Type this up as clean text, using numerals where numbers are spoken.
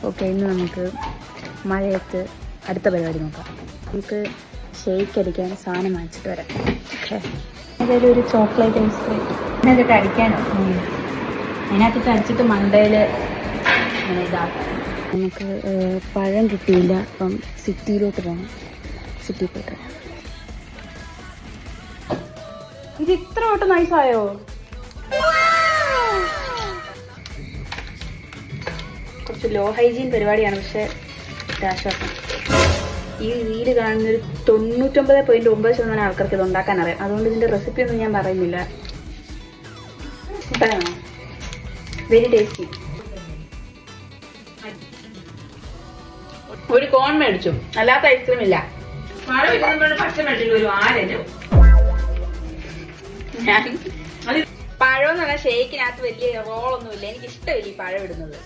Okay, ഇന്ന് നമുക്ക് മഴയത്ത് അടുത്ത പരിപാടി നോക്കാം. നമുക്ക് ഷേക്ക് അടിക്കാൻ സാധനം വാങ്ങിച്ചിട്ട് വരാം. ഓക്കെ, അതായത് ഒരു ചോക്ലേറ്റ് ഐസ്ക്രീം അതിനകത്തിട്ട് അടിക്കാനോ, അതിനകത്തിട്ട് അടിച്ചിട്ട് മണ്ടയിൽ അങ്ങനെ ഇതാക്കാം. നമുക്ക് പഴം കിട്ടിയില്ല, അപ്പം സിറ്റിയിലോട്ട് പോകണം. സിറ്റി പോയിട്ട് ഇത് ഇത്ര വട്ടം നൈസായോ? കുറച്ച് ലോ ഹൈജീൻ പരിപാടിയാണ്, പക്ഷെ ആശ്വാസം. ഈ വീട് കാണുന്നൊരു 99.9% ആൾക്കാർക്ക് ഇത് ഉണ്ടാക്കാൻ അറിയാം. അതുകൊണ്ട് ഇതിന്റെ റെസിപ്പി ഒന്നും ഞാൻ പറയുന്നില്ല. Very tasty. ഒരു കോൺ മേടിച്ചു, അല്ലാത്ത ഐസ്ക്രീം ഇല്ല. പച്ച മേടിച്ചിട്ട് ഒരു ആരനും ഞാൻ പഴം എന്ന് പറഞ്ഞാൽ ഷേക്കിനകത്ത് വലിയ റോളൊന്നുമില്ല. എനിക്ക് ഇഷ്ടമില്ല ഈ പഴം ഇടുന്നത്.